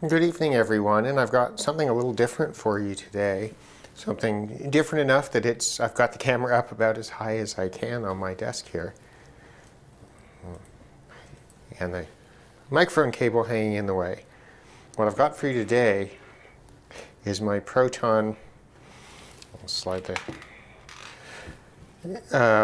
Good evening, everyone, and I've got something a little different for you today. Something different enough that I've got the camera up about as high as I can on my desk here. And the microphone cable hanging in the way. What I've got for you today is my Proton, I'll slide the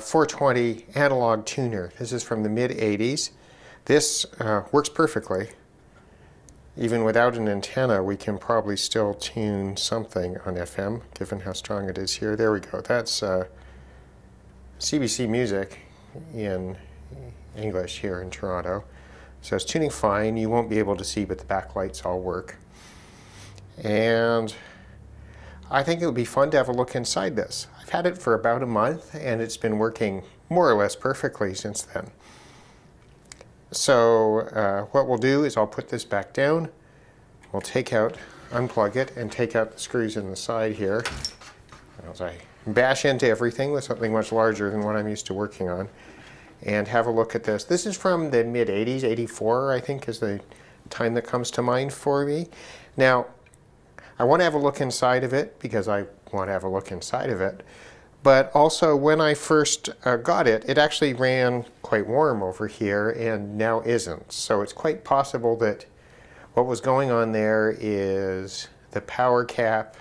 420 analog tuner. This is from the mid-80s. This works perfectly. Even without an antenna, we can probably still tune something on FM, given how strong it is here. There we go. That's CBC music in English here in Toronto. So it's tuning fine. You won't be able to see, but the backlights all work. And I think it would be fun to have a look inside this. I've had it for about a month, and it's been working more or less perfectly since then. So what we'll do is I'll put this back down. We'll unplug it, and take out the screws in the side here. As I bash into everything with something much larger than what I'm used to working on, and have a look at this. This is from the mid-80s, 84 I think is the time that comes to mind for me. Now, I want to have a look inside of it because I want to have a look inside of it. But also, when I first got it, it actually ran quite warm over here and now isn't. So it's quite possible that what was going on there is the power cap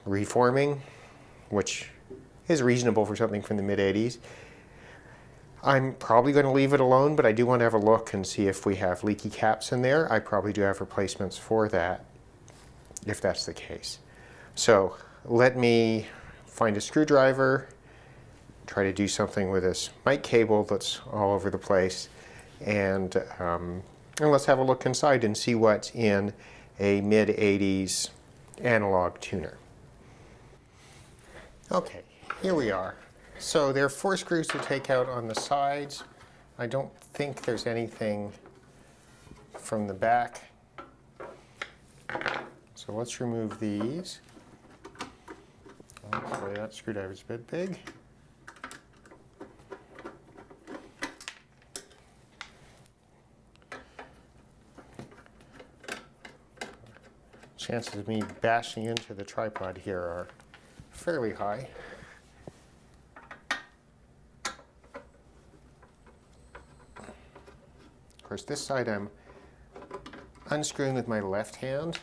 reforming, which is reasonable for something from the mid-80s. I'm probably going to leave it alone, but I do want to have a look and see if we have leaky caps in there. I probably do have replacements for that, if that's the case. So let me find a screwdriver, try to do something with this mic cable that's all over the place, and let's have a look inside and see what's in a mid-80s analog tuner. Okay, here we are. So there are 4 screws to take out on the sides. I don't think there's anything from the back. So let's remove these. Oh, sorry, that screwdriver's a bit big. Chances of me bashing into the tripod here are fairly high. Of course, this side I'm unscrewing with my left hand.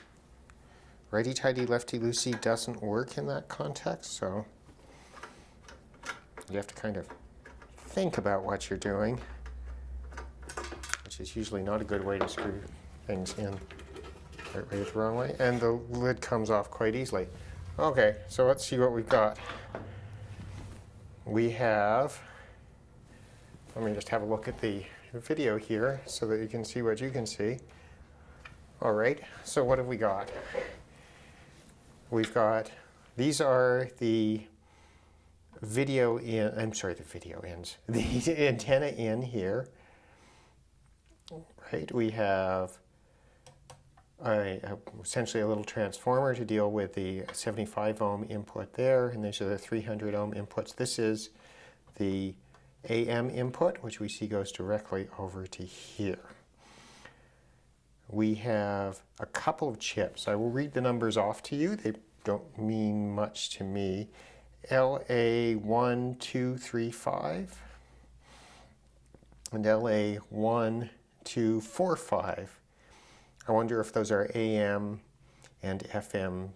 Righty-tighty, lefty-loosey doesn't work in that context, so you have to kind of think about what you're doing, which is usually not a good way to screw things in. Right way is the wrong way, and the lid comes off quite easily. Okay, so let's see what we've got. We have, let me just have a look at the video here so that you can see what you can see. All right, so what have we got? We've got, these are the video in, I'm sorry, the video ends, the antenna in here. Right, we have essentially a little transformer to deal with the 75 ohm input there, and these are the 300 ohm inputs. This is the AM input, which we see goes directly over to here. We have a couple of chips. I will read the numbers off to you. They don't mean much to me. LA1235 and LA1245. I wonder if those are AM and FM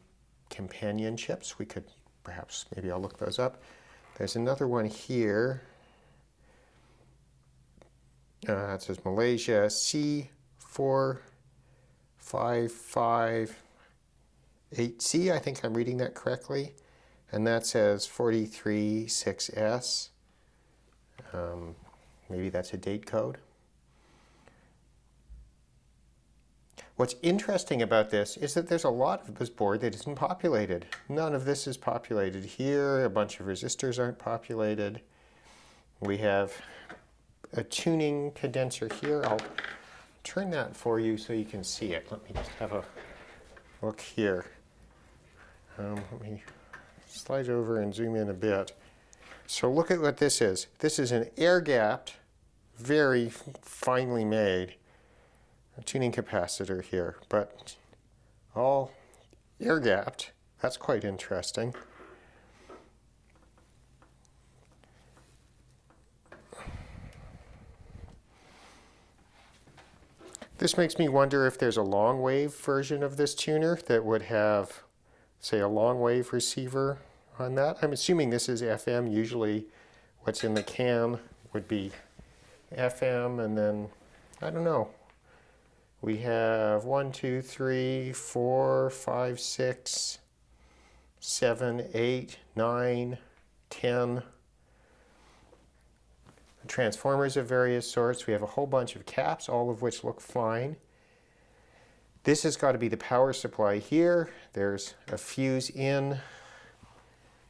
companion chips. We could perhaps, maybe I'll look those up. There's another one here. It says Malaysia C4558C. I think I'm reading that correctly. And that says 436S. Maybe that's a date code. What's interesting about this is that there's a lot of this board that isn't populated. None of this is populated here. A bunch of resistors aren't populated. We have a tuning condenser here. I'll turn that for you so you can see it. Let me just have a look here. Let me slide over and zoom in a bit. So look at what this is. This is an air-gapped, very finely made tuning capacitor here, but all air gapped. That's quite interesting. This makes me wonder if there's a long wave version of this tuner that would have, say, a long wave receiver on that. I'm assuming this is FM. Usually what's in the can would be FM, and then, I don't know. We have 1, 2, 3, 4, 5, 6, 7, 8, 9, 10. Transformers of various sorts. We have a whole bunch of caps, all of which look fine. This has got to be the power supply here. There's a fuse in.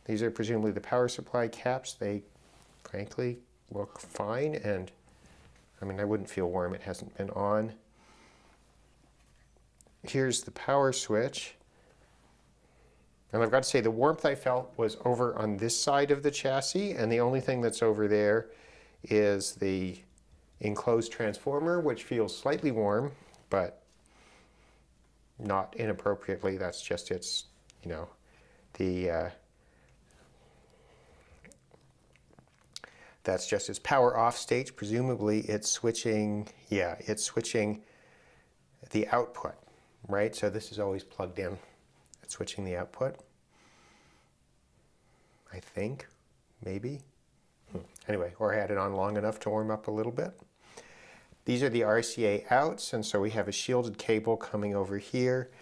These are presumably the power supply caps. They, frankly, look fine, and I mean, I wouldn't feel warm. It hasn't been on. Here's the power switch. And I've got to say, the warmth I felt was over on this side of the chassis, and the only thing that's over there is the enclosed transformer, which feels slightly warm, but not inappropriately. That's just its, that's just its power off state. Presumably it's switching, it's switching the output, right? So this is always plugged in. It's switching the output, I think, maybe. Anyway, or I had it on long enough to warm up a little bit. These are the RCA outs, and so we have a shielded cable coming over here,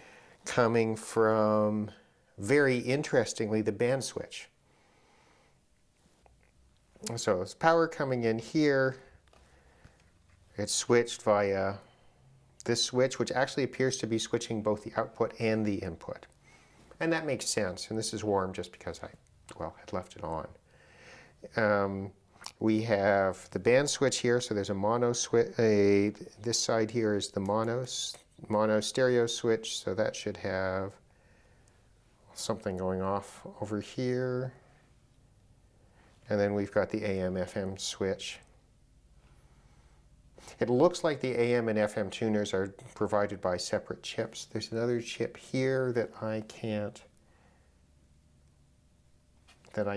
coming from, very interestingly, the band switch. So there's power coming in here. It's switched via this switch, which actually appears to be switching both the output and the input. And that makes sense, and this is warm just because I, had left it on. We have the band switch here, so there's a mono switch. This side here is the mono stereo switch, so that should have something going off over here. And then we've got the AM/FM switch. It looks like the AM and FM tuners are provided by separate chips. There's another chip here that I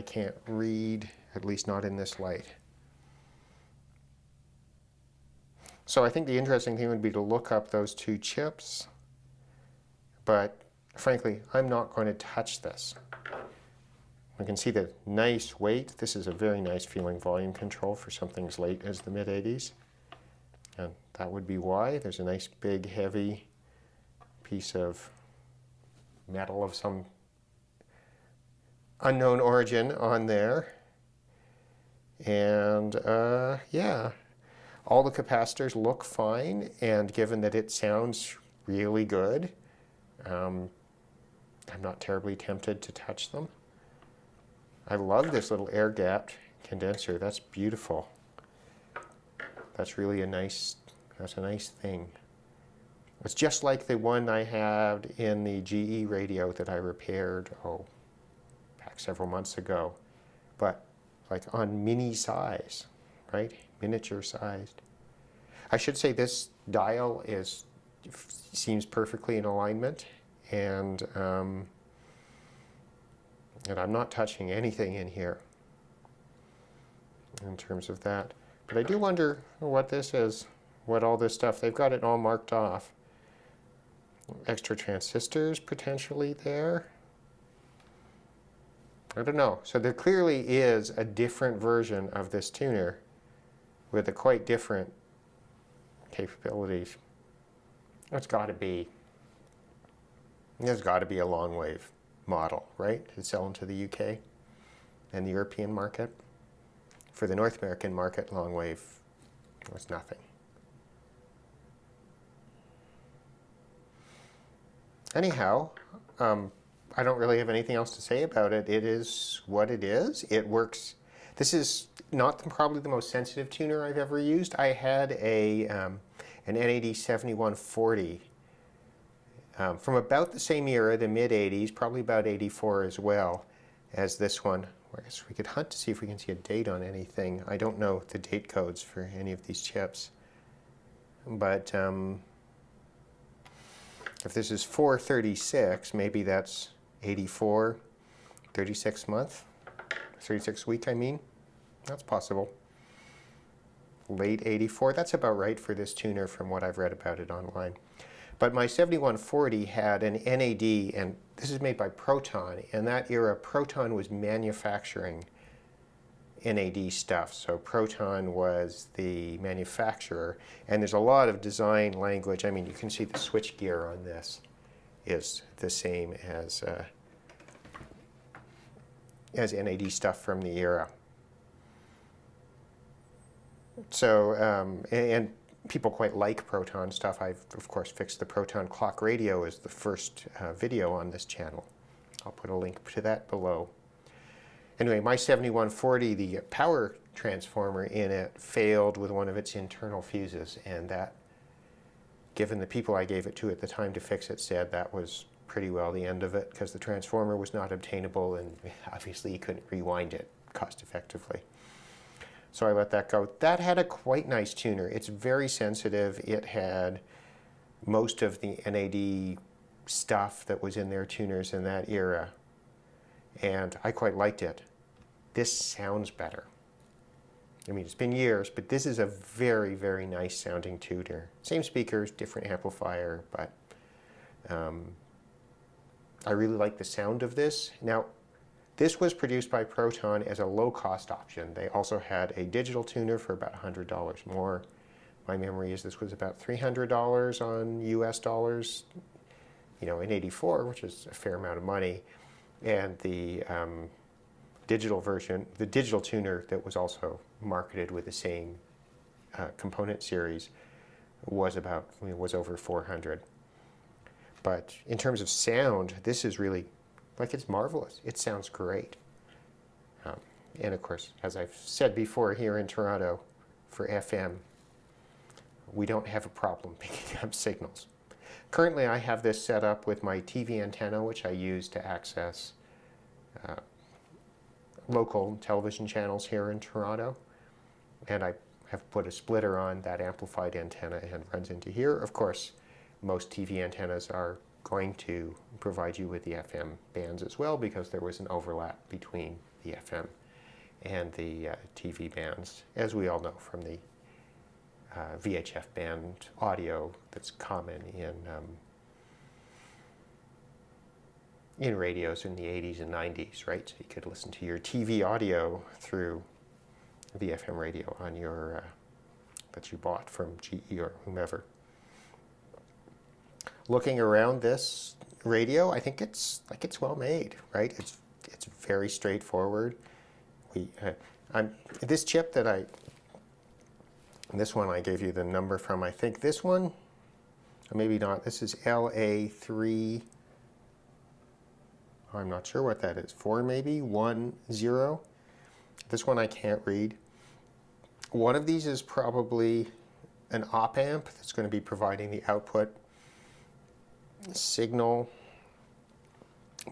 can't read, at least not in this light. So I think the interesting thing would be to look up those two chips, but frankly, I'm not going to touch this. We can see the nice weight. This is a very nice feeling volume control for something as late as the mid-80s. And that would be why. There's a nice big heavy piece of metal of some unknown origin on there. And all the capacitors look fine, and given that it sounds really good, I'm not terribly tempted to touch them. I love this little air-gapped condenser. That's beautiful. That's really that's a nice thing. It's just like the one I had in the GE radio that I repaired, back several months ago, but like on mini size, right? Miniature sized. I should say this dial seems perfectly in alignment, and I'm not touching anything in here in terms of that. But I do wonder what this is, what all this stuff, they've got it all marked off. Extra transistors potentially there. I don't know. So there clearly is a different version of this tuner with a quite different capabilities. There's got to be a long wave model, right, to sell into the UK and the European market. For the North American market, long wave was nothing. Anyhow, I don't really have anything else to say about it. It is what it is. It works. This is not probably the most sensitive tuner I've ever used. I had an NAD 7140 from about the same era, the mid-80s, probably about 84 as well, as this one. I guess we could hunt to see if we can see a date on anything. I don't know the date codes for any of these chips. But If this is 436, maybe that's 84, 36 month, 36 week, I mean. That's possible. Late 84, that's about right for this tuner from what I've read about it online. But my 7140 had an NAD, and this is made by Proton. In that era, Proton was manufacturing NAD stuff. So Proton was the manufacturer, and there's a lot of design language. I mean, you can see the switch gear on this is the same as NAD stuff from the era. So, and people quite like Proton stuff. I've, of course, fixed the Proton clock radio as the first video on this channel. I'll put a link to that below. Anyway, my 7140, the power transformer in it failed with one of its internal fuses, and that, given the people I gave it to at the time to fix it, said that was pretty well the end of it, because the transformer was not obtainable, and obviously you couldn't rewind it cost effectively. So I let that go. That had a quite nice tuner. It's very sensitive. It had most of the NAD stuff that was in their tuners in that era, and I quite liked it. This sounds better. I mean, it's been years, but this is a very, very nice sounding tuner. Same speakers, different amplifier, but I really like the sound of this. Now, this was produced by Proton as a low-cost option. They also had a digital tuner for about $100 more. My memory is this was about $300 on US dollars, you know, in '84, which is a fair amount of money. And the digital version, the digital tuner that was also marketed with the same component series was over $400. But in terms of sound, this is really, like, it's marvelous. It sounds great. And of course, as I've said before, here in Toronto, for FM, we don't have a problem picking up signals. Currently, I have this set up with my TV antenna, which I use to access local television channels here in Toronto. And I have put a splitter on that amplified antenna and runs into here. Of course, most TV antennas are going to provide you with the FM bands as well, because there was an overlap between the FM and the TV bands, as we all know from the VHF band audio that's common in radios in the 80s and 90s, right? So you could listen to your TV audio through the FM radio on your that you bought from GE or whomever. Looking around this radio, I think it's well made, right? It's very straightforward. This chip that this one I gave you the number from. I think this one, or maybe not. This is LA3. I'm not sure what that is. 4 maybe 10. This one I can't read. One of these is probably an op amp that's going to be providing the output signal,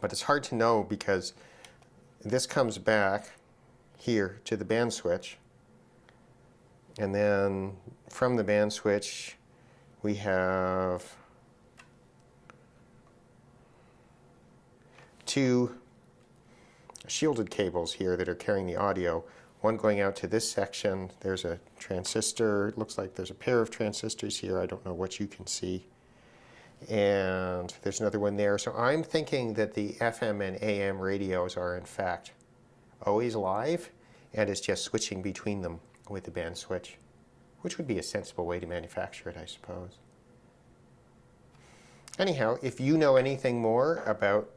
but it's hard to know because this comes back here to the band switch, and then from the band switch we have two shielded cables here that are carrying the audio. One going out to this section. There's a transistor. It looks like there's a pair of transistors here. I don't know what you can see. And there's another one there. So I'm thinking that the FM and AM radios are in fact always live, and it's just switching between them with the band switch, which would be a sensible way to manufacture it, I suppose. Anyhow, if you know anything more about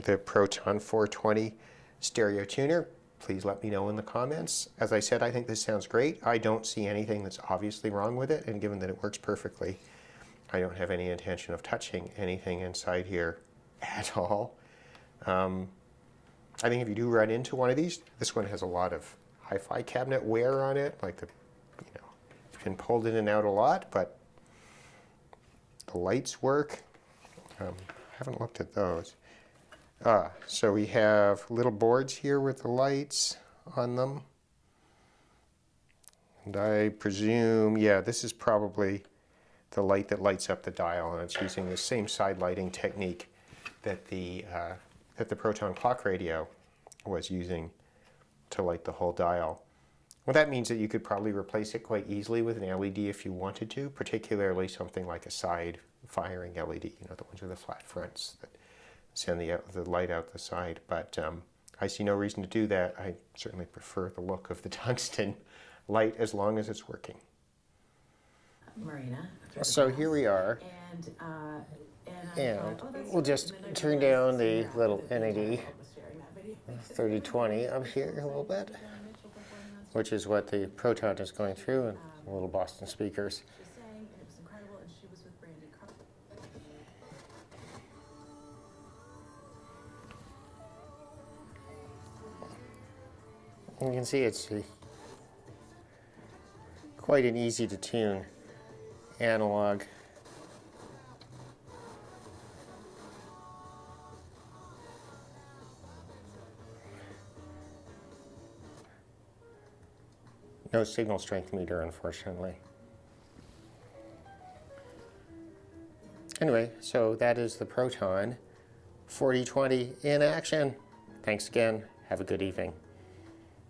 the Proton 420 stereo tuner, please let me know in the comments. As I said, I think this sounds great. I don't see anything that's obviously wrong with it, and given that it works perfectly, I don't have any intention of touching anything inside here at all. I think if you do run into one of these, this one has a lot of hi-fi cabinet wear on it, like it's been pulled in and out a lot, but the lights work. I haven't looked at those. So we have little boards here with the lights on them. And I presume, yeah, this is probably light that lights up the dial, and it's using the same side lighting technique that the Proton clock radio was using to light the whole dial. Well, that means that you could probably replace it quite easily with an LED if you wanted to, particularly something like a side firing LED, you know, the ones with the flat fronts that send the light out the side. But I see no reason to do that. I certainly prefer the look of the tungsten light as long as it's working. Marina. So here we are, and we'll just turn down the little NAD 3020 up here a little bit, which is what the Proton is going through, and little Boston speakers. You can see it's quite an easy to tune analog. No signal strength meter, unfortunately. Anyway, so that is the Proton 4020 in action. Thanks again. Have a good evening.